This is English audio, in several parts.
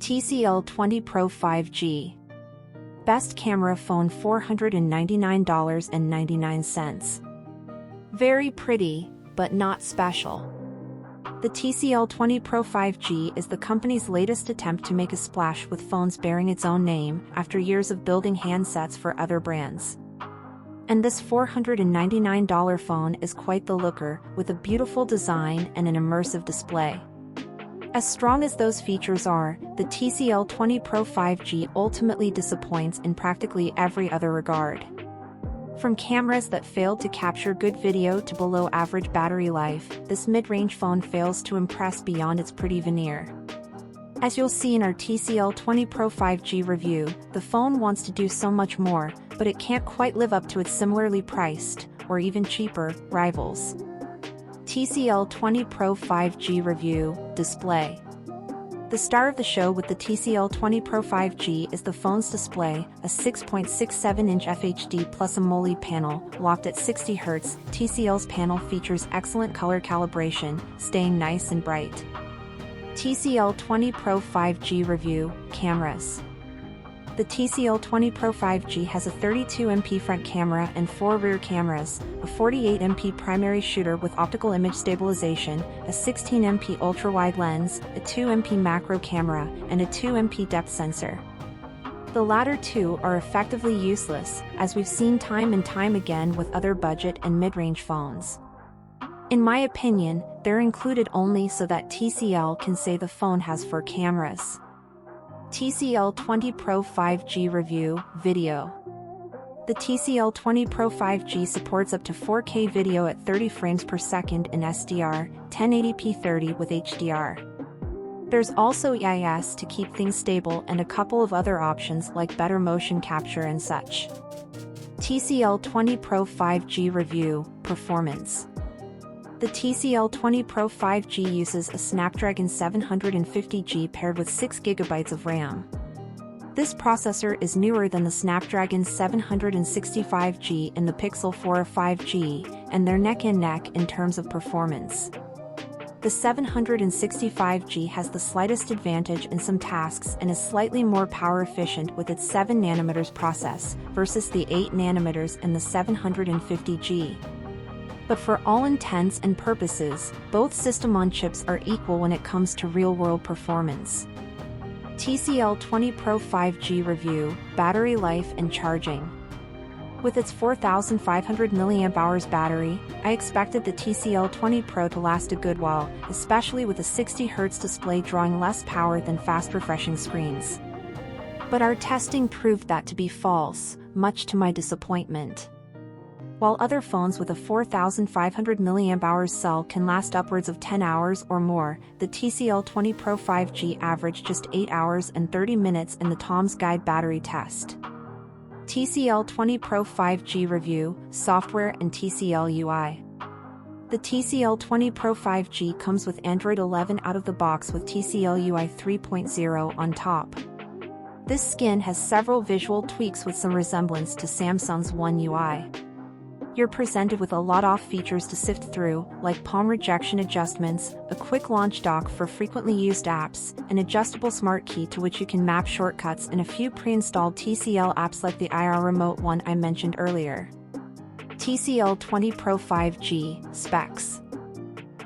TCL 20 Pro 5G. Best camera phone $499.99. Very pretty, but not special. The TCL 20 Pro 5G is the company's latest attempt to make a splash with phones bearing its own name after years of building handsets for other brands. And this $499 phone is quite the looker, with a beautiful design and an immersive display. As strong as those features are, the TCL 20 Pro 5G ultimately disappoints in practically every other regard. From cameras that failed to capture good video to below-average battery life, this mid-range phone fails to impress beyond its pretty veneer. As you'll see in our TCL 20 Pro 5G review, the phone wants to do so much more, but it can't quite live up to its similarly priced, or even cheaper, rivals. TCL 20 Pro 5G review, display. The star of the show with the TCL 20 Pro 5G is the phone's display, a 6.67-inch FHD plus AMOLED panel, locked at 60 Hz. TCL's panel features excellent color calibration, staying nice and bright. TCL 20 Pro 5G review, cameras. The TCL 20 Pro 5G has a 32MP front camera and 4 rear cameras, a 48MP primary shooter with optical image stabilization, a 16MP ultrawide lens, a 2MP macro camera, and a 2MP depth sensor. The latter two are effectively useless, as we've seen time and time again with other budget and mid-range phones. In my opinion, they're included only so that TCL can say the phone has 4 cameras. TCL 20 Pro 5G review, video. The TCL 20 Pro 5G supports up to 4K video at 30 frames per second in SDR, 1080p 30 with HDR. There's also EIS to keep things stable and a couple of other options like better motion capture and such. TCL 20 Pro 5G review, performance. The TCL 20 Pro 5G uses a Snapdragon 750G paired with 6GB of RAM. This processor is newer than the Snapdragon 765G and the Pixel 4a 5G, and they're neck and neck in terms of performance. The 765G has the slightest advantage in some tasks and is slightly more power efficient with its 7nm process, versus the 8nm in the 750G. But for all intents and purposes, both system-on-chips are equal when it comes to real-world performance. TCL 20 Pro 5G review, battery life and charging. With its 4,500 mAh battery, I expected the TCL 20 Pro to last a good while, especially with a 60 Hz display drawing less power than fast refreshing screens. But our testing proved that to be false, much to my disappointment. While other phones with a 4,500 mAh cell can last upwards of 10 hours or more, the TCL 20 Pro 5G averaged just 8 hours and 30 minutes in the Tom's Guide battery test. TCL 20 Pro 5G review, software and TCL UI. The TCL 20 Pro 5G comes with Android 11 out of the box with TCL UI 3.0 on top. This skin has several visual tweaks with some resemblance to Samsung's One UI. You're presented with a lot of features to sift through, like palm rejection adjustments, a quick launch dock for frequently used apps, an adjustable smart key to which you can map shortcuts, and a few pre-installed TCL apps like the IR remote one I mentioned earlier. TCL 20 Pro 5G, specs.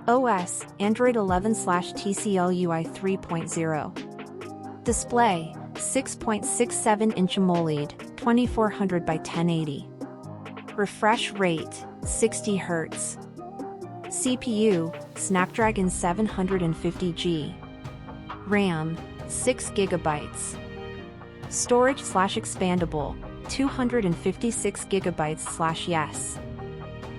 OS, Android 11/TCL UI 3.0. Display, 6.67-inch AMOLED, 2400 by 1080. Refresh rate, 60 Hz. CPU, Snapdragon 750G. RAM, 6GB. Storage/expandable, 256GB/yes.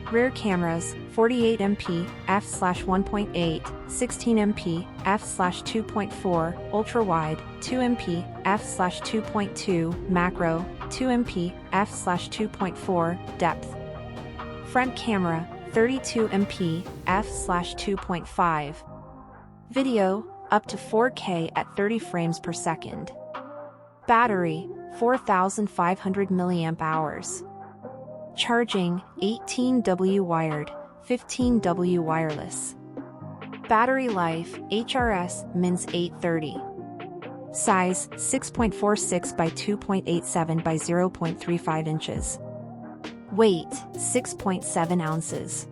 Rear cameras, 48MP, f/1.8, 16MP, f/2.4, ultrawide, 2MP, f/2.2, macro, 2MP, f/2.4, depth. Front camera, 32MP, f/2.5. Video, up to 4K at 30 frames per second. Battery, 4,500 mAh. Charging, 18W wired, 15W wireless. Battery life, HRS, mins 830. Size, 6.46 by 2.87 by 0.35 inches. Weight, 6.7 ounces.